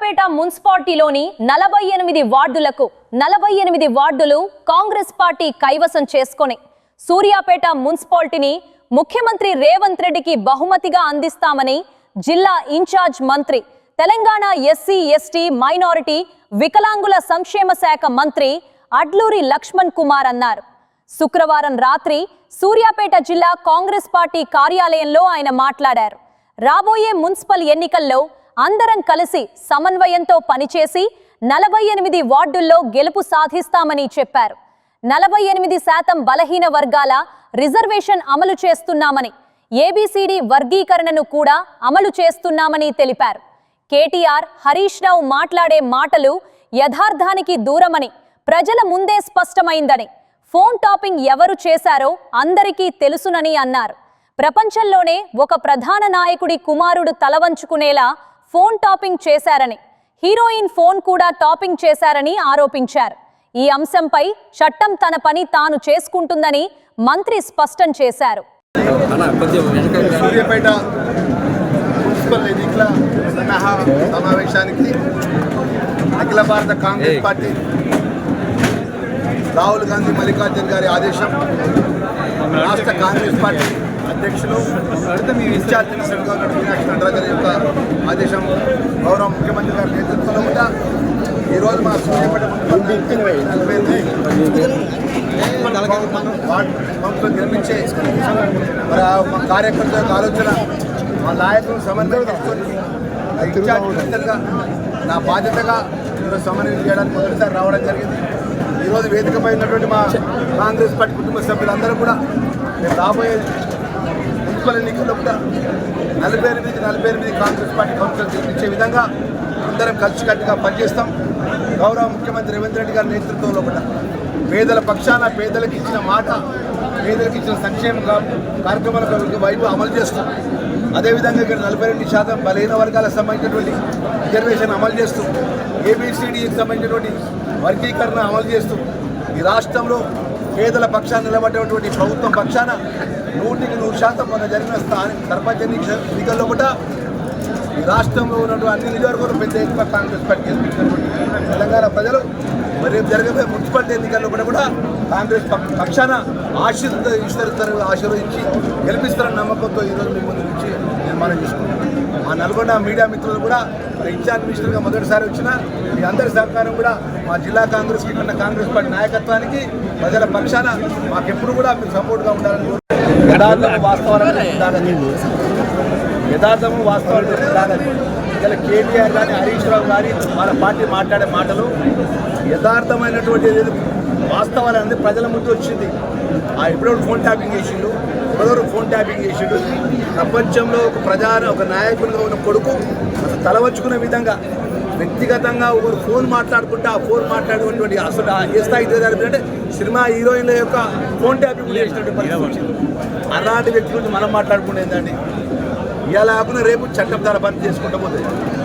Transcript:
సూర్యాపేట మున్సిపాలిటీలోని 48 వార్డులకు 48 వార్డులు కాంగ్రెస్ పార్టీ కైవసం చేసుకొని సూర్యాపేట మున్సిపాలిటీని ముఖ్యమంత్రి రేవంత్ రెడ్డికి బహుమతిగా అందిస్తామని జిల్లా ఇన్ఛార్జ్ మంత్రి తెలంగాణ ఎస్సీ ఎస్టీ మైనారిటీ వికలాంగుల సంక్షేమ శాఖ మంత్రి అడ్లూరి లక్ష్మణ్ కుమార్ అన్నారు. శుక్రవారం రాత్రి సూర్యాపేట జిల్లా కాంగ్రెస్ పార్టీ కార్యాలయంలో ఆయన మాట్లాడారు. రాబోయే మున్సిపల్ ఎన్నికల్లో అందరం కలిసి సమన్వయంతో పనిచేసి 48 వార్డుల్లో గెలుపు సాధిస్తామని చెప్పారు. 48% బలహీన వర్గాల రిజర్వేషన్ అమలు చేస్తున్నామని, ఏబిసిడి వర్గీకరణను కూడా అమలు చేస్తున్నామని తెలిపారు. కేటీఆర్, హరీష్ రావు మాట్లాడే మాటలు యథార్థానికి దూరమని ప్రజల ముందే స్పష్టమైందని, ఫోన్ టాపింగ్ ఎవరు చేశారో అందరికీ తెలుసునని అన్నారు. ప్రపంచంలోనే ఒక ప్రధాన నాయకుడి కుమారుడు తలవంచుకునేలా ఫోన్ టాపింగ్ చేశారని, హీరోయిన్ ఫోన్ కూడా టాపింగ్ చేశారని ఆరోపించారు. ఈ అంశంపై చట్టం తన పని తాను చేసుకుంటుందని మంత్రి స్పష్టం చేశారు. సూర్యాపేట మున్సిపల్ ఎన్నికల సమావేశానికి అఖిల భారత కాంగ్రెస్ పార్టీ రాహుల్ గాంధీ మల్లికార్జున్ గారి ఆదేశం, రాష్ట్ర కాంగ్రెస్ పార్టీ అధ్యక్షులు ఇన్ఛార్జ్ మినిస్టర్గా ఉన్న మీనాక్షి నటరాజన్ యొక్క ఆదేశం, గౌరవ ముఖ్యమంత్రి గారి నేతృత్వంలో కూడా ఈరోజు మా సూర్యాపేట వార్డు నిర్మించే మరి మా కార్యకర్తల యొక్క ఆలోచన, మా నాయకులను సమన్వయం చేసుకొని ఇన్ఛార్జ్ మినిస్టర్గా నా బాధ్యతగా ఈరోజు సమన్వయం చేయడానికి మొదటిసారి రావడం జరిగింది. ఈరోజు వేదికపై ఉన్నటువంటి మా కాంగ్రెస్ పార్టీ కుటుంబ సభ్యులందరూ కూడా మేము రాబోయే మున్సిపల్ ఎన్నికల్లో కూడా 48 కాంగ్రెస్ పార్టీ కౌన్సిలర్ గెలిపించే విధంగా అందరం కలిసికట్టుగా పనిచేస్తాం. గౌరవ ముఖ్యమంత్రి రేవంత్ రెడ్డి గారి నేతృత్వంలో కూడా పేదల పక్షాన, పేదలకు ఇచ్చిన మాట, పేదలకు ఇచ్చిన సంక్షేమ కార్యక్రమాల వైపు అమలు చేస్తాం. అదేవిధంగా ఇక్కడ 42% బలహీన వర్గాలకు సంబంధించినటువంటి రిజర్వేషన్ అమలు చేస్తూ, ఏబిసిడికి సంబంధించినటువంటి వర్గీకరణ అమలు చేస్తూ ఈ రాష్ట్రంలో పేదల పక్షాన నిలబడేటువంటి ప్రభుత్వం పక్షాన 100% మన జరిగిన సర్పంచ్ ఎన్నికల్లో కూడా ఈ రాష్ట్రంలో ఉన్నటువంటి అన్ని నియోజకవర్గాలు పెద్ద ఎత్తున కాంగ్రెస్ పార్టీ గెలిపించినటువంటి తెలంగాణ ప్రజలు మరి రేపు జరగబోయే మున్సిపాలిటీ ఎన్నికల్లో కూడా కాంగ్రెస్ పక్షాన ఆశీర్వదించి గెలిపిస్తారన్న నమ్మకంతో ఈరోజు మీ ముందు నుంచి నిర్మాణం చేసుకుంటాం. మా నల్గొండ మీడియా మిత్రులు కూడా మరి ఇన్ఛార్జ్ మినిస్టర్గా మొదటిసారి వచ్చిన మీ అందరి సహకారం కూడా మా జిల్లా కాంగ్రెస్కి కన్నా కాంగ్రెస్ పార్టీ నాయకత్వానికి ప్రజల పక్షాన మాకెప్పుడు కూడా మీరు సపోర్ట్గా ఉండాలని యథార్థము వాస్తవాలు ఉండాలని ఇలా కేటీఆర్ కానీ హరీష్ రావు కానీ వాళ్ళ పార్టీ మాట్లాడే మాటలు యథార్థమైనటువంటి వాస్తవాలు అనేది ప్రజల ముందు వచ్చింది. ఎప్పుడెప్పుడు ఫోన్ ట్యాపింగ్ చేసిండు, ఎవరెవరు ఫోన్ ట్యాపింగ్ చేసిండు, ప్రపంచంలో ఒక నాయకునిగా ఉన్న కొడుకు అసలు తలవంచుకునే విధంగా వ్యక్తిగతంగా ఒకరు ఫోన్ మాట్లాడుకుంటే ఆ ఫోన్ మాట్లాడేటువంటి అసలు ఏ స్థాయికి జరిపిందంటే సినిమా హీరోయిన్ల యొక్క ఫోన్ ట్యాపింగ్ చేసినటువంటి పరిస్థితి వచ్చింది. అలాంటి వ్యక్తి గురించి మనం మాట్లాడుకునేదండి. ఇలా కాకుండా రేపు చట్టం ద్వారా పని చేసుకుంటూ పోతుంది.